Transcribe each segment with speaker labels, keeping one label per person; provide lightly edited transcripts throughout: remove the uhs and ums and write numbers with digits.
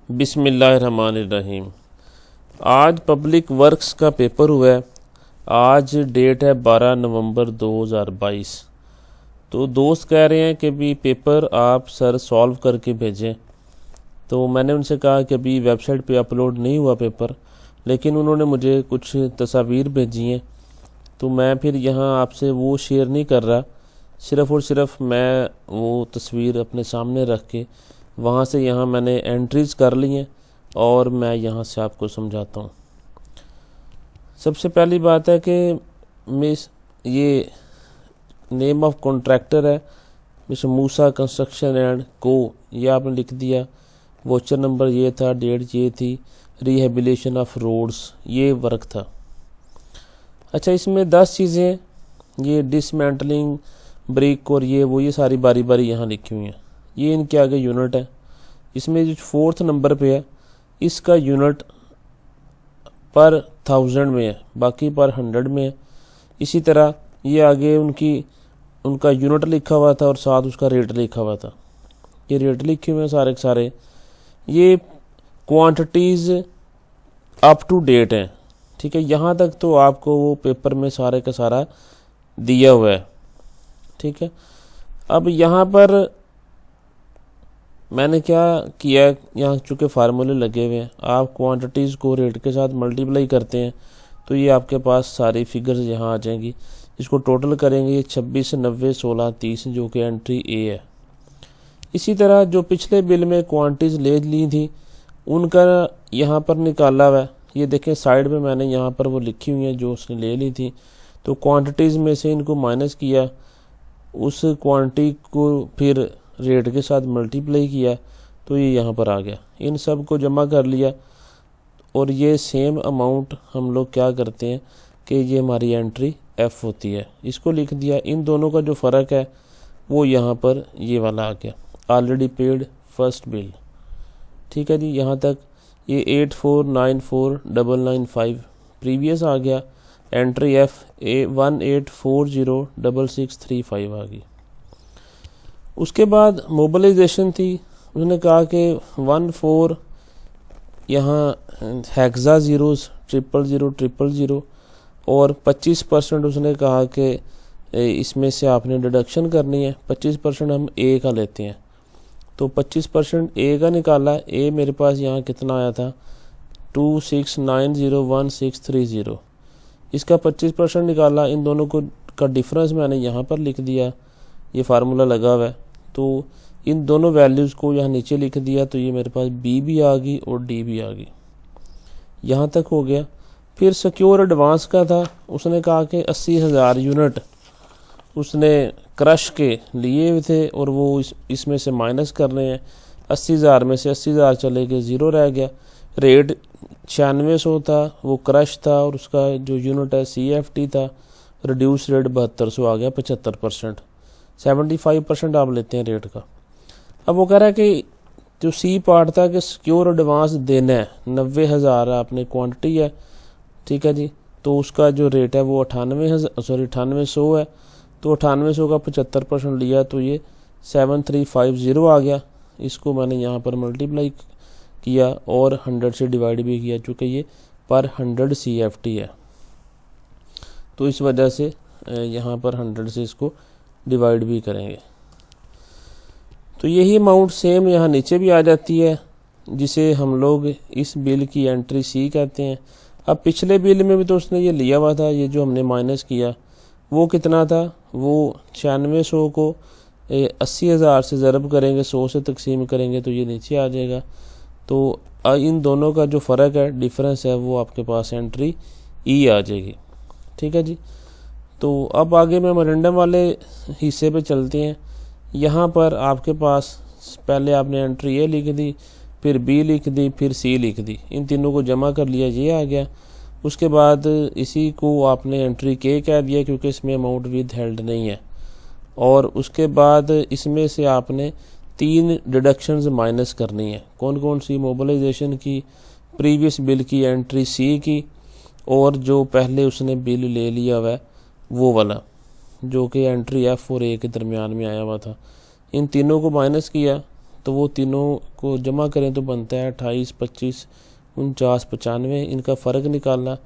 Speaker 1: बिस्मिल्लाहिर्रहमानिर्रहीम। आज public works का पेपर हुआ है। आज डेट है 12 नवंबर 2022। तो दोस्त कह रहे हैं कि भी पेपर आप सर सॉल्व करके भेजें। तो मैंने उनसे कहा कि अभी वेबसाइट पे अपलोड नहीं हुआ पेपर, लेकिन उन्होंने मुझे कुछ तस्वीर भेजी हैं। तो मैं फिर यहाँ आपसे वो शेयर नहीं कर रहा, सिर्फ़ और सिर्फ मैं वो तस्वीर अपने सामने रख के वहाँ से यहाँ मैंने एंट्रीज़ कर ली हैं और मैं यहाँ से आपको समझाता हूँ। सबसे पहली बात है कि मिस ये नेम ऑफ कॉन्ट्रैक्टर है मिस्टर मूसा कंस्ट्रक्शन एंड को, ये आपने लिख दिया। वोचर नंबर ये था, डेट ये थी, रिहेबिलिटेशन ऑफ रोड्स ये वर्क था। अच्छा, इसमें 10 चीज़ें हैं, ये डिसमेंटलिंग ब्रिक और ये सारी बारी बारी यहाँ लिखी हुई हैं। ये इनके आगे यूनिट है। इसमें जो 4th नंबर पे है इसका यूनिट पर 1000 में है, बाकी पर 100 में है। इसी तरह ये आगे उनका यूनिट लिखा हुआ था और साथ उसका रेट लिखा हुआ था। ये रेट लिखे हुए हैं सारे के सारे। ये क्वांटिटीज़ अप टू डेट हैं, ठीक है। यहाँ तक तो आपको वो पेपर में सारे का सारा दिया हुआ है, ठीक है। अब यहाँ पर मैंने क्या किया, यहाँ चूँकि फार्मूले लगे हुए हैं, आप क्वांटिटीज़ को रेट के साथ मल्टीप्लाई करते हैं तो ये आपके पास सारी फिगर्स यहाँ आ जाएंगी। इसको टोटल करेंगे, ये 26, 90, 16, 30 जो कि एंट्री ए है। इसी तरह जो पिछले बिल में क्वांटिटीज़ ले ली थी उनका यहाँ पर निकाला हुआ है। ये देखें साइड में मैंने यहाँ पर वो लिखी हुई हैं जो उसने ले ली थी। तो क्वांटिटीज़ में से इनको माइनस किया, उस क्वांटिटी को फिर रेट के साथ मल्टीप्लाई किया तो ये यहाँ पर आ गया। इन सब को जमा कर लिया और ये सेम अमाउंट हम लोग क्या करते हैं कि ये हमारी एंट्री एफ होती है, इसको लिख दिया। इन दोनों का जो फ़र्क है वो यहाँ पर ये वाला आ गया, ऑलरेडी पेड फर्स्ट बिल, ठीक है जी। यहाँ तक ये 8494,995 प्रीवियस आ गया। एंट्री एफ 18406635 आ गई। उसके बाद मोबिलाइजेशन थी, उसने कहा कि 14 यहाँ हेक्सा ज़ीरोज़ 00000 और 25% उसने कहा कि इसमें से आपने डिडक्शन करनी है। 25% हम ए का लेते हैं, तो 25% ए का निकाला। ए मेरे पास यहाँ कितना आया था 26901630। इसका 25% निकाला। इन दोनों को का डिफरेंस मैंने यहाँ पर लिख दिया, ये फार्मूला लगा हुआ है। तो इन दोनों वैल्यूज़ को यहाँ नीचे लिख दिया तो ये मेरे पास बी भी आ गई और डी भी आ गई। यहाँ तक हो गया। फिर सिक्योर एडवांस का था, उसने कहा कि 80,000 यूनिट उसने क्रश के लिए हुए थे और वो इसमें से माइनस करने हैं। 80,000 में से 80,000 चले गए, 0 रह गया। रेट 9600 था, वो क्रश था और उसका जो यूनिट है CFT था। रिड्यूस रेट 7200 आ गया, 75%। 75% आप लेते हैं रेट का। अब वो कह रहा है कि जो सी पार्ट था कि सिक्योर एडवांस देना है, 90,000 आपने क्वांटिटी है, ठीक है जी। तो उसका जो रेट है वो 9800 है। तो 9800 का 75% लिया तो ये 7350 आ गया। इसको मैंने यहाँ पर मल्टीप्लाई किया और 100 से डिवाइड भी किया, चूँकि ये पर 100 CFT है। तो इस वजह से यहाँ पर 100 से इसको डिवाइड भी करेंगे तो यही अमाउंट सेम यहाँ नीचे भी आ जाती है, जिसे हम लोग इस बिल की एंट्री सी कहते हैं। अब पिछले बिल में भी तो उसने ये लिया हुआ था, ये जो हमने माइनस किया वो कितना था, वो 9600 को 80,000 से ज़रब करेंगे, 100 से तकसीम करेंगे तो ये नीचे आ जाएगा। तो इन दोनों का जो फ़र्क है, डिफरेंस है, वो आपके पास एंट्री ई आ जाएगी, ठीक है जी। तो अब आगे मेमोरेंडम वाले हिस्से पे चलते हैं। यहाँ पर आपके पास पहले आपने एंट्री ए लिख दी, फिर बी लिख दी, फिर सी लिख दी। इन तीनों को जमा कर लिया, ये आ गया। उसके बाद इसी को आपने एंट्री के कह दिया क्योंकि इसमें अमाउंट विद हेल्ड नहीं है। और उसके बाद इसमें से आपने 3 डिडक्शंस माइनस करनी है। कौन कौन सी? मोबिलाइजेशन की, प्रीवियस बिल की एंट्री सी की, और जो पहले उसने बिल ले लिया हुआ है वो वाला जो कि एंट्री एफ और ए के दरमियान में आया हुआ था। इन तीनों को माइनस किया तो वो तीनों को जमा करें तो बनता है 28, 25, 49, 95। इनका फ़र्क निकालना,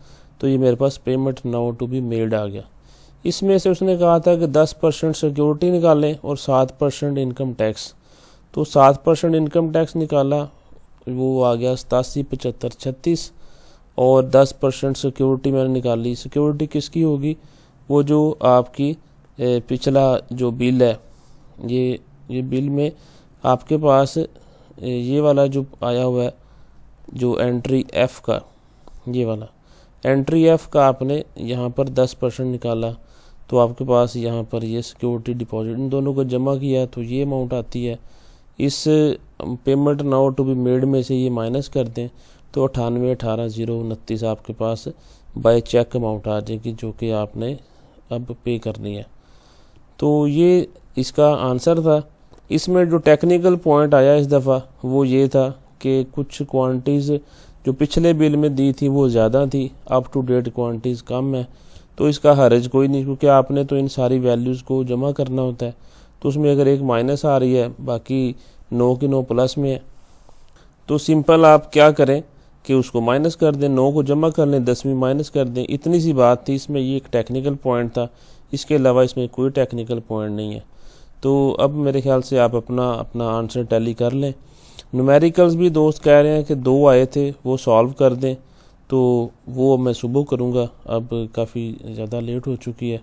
Speaker 1: तो ये मेरे पास payment now to be made आ गया। इसमें से उसने कहा था कि 10% सिक्योरिटी निकालें और 7% इनकम टैक्स। तो 7% इनकम टैक्स निकाला, वो आ गया 87, 75, 36। और 10% सिक्योरिटी मैंने निकाली। सिक्योरिटी किसकी होगी? वो जो आपकी पिछला जो बिल है, ये बिल में आपके पास ये वाला जो आया हुआ है, जो एंट्री एफ का, ये वाला एंट्री एफ का आपने यहाँ पर 10% निकाला, तो आपके पास यहाँ पर ये सिक्योरिटी डिपॉजिट, इन दोनों को जमा किया तो ये अमाउंट आती है। इस payment now to be made में से ये माइनस कर दें तो 98,18,029 आपके पास बाय चेक अमाउंट आ जाएगी, जो कि आपने अब पे करनी है। तो ये इसका आंसर था। इसमें जो टेक्निकल पॉइंट आया इस दफ़ा वो ये था कि कुछ क्वांटिटीज़ जो पिछले बिल में दी थी वो ज़्यादा थी, अप टू डेट क्वांटिटीज़ कम है। तो इसका हर्ज कोई नहीं, क्योंकि आपने तो इन सारी वैल्यूज़ को जमा करना होता है। तो उसमें अगर एक माइनस आ रही है, बाकी 9 की 9 प्लस में है, तो सिंपल आप क्या करें कि उसको माइनस कर दें, 9 को जमा कर लें, 10वीं माइनस कर दें। इतनी सी बात थी इसमें, ये एक टेक्निकल पॉइंट था। इसके अलावा इसमें कोई टेक्निकल पॉइंट नहीं है। तो अब मेरे ख्याल से आप अपना आंसर टैली कर लें। न्यूमेरिकल्स भी दोस्त कह रहे हैं कि 2 आए थे वो सॉल्व कर दें, तो वो मैं सुबह करूँगा। अब काफ़ी ज़्यादा लेट हो चुकी है,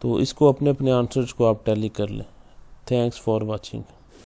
Speaker 1: तो इसको अपने आंसर्स को आप टैली कर लें। Thanks for watching.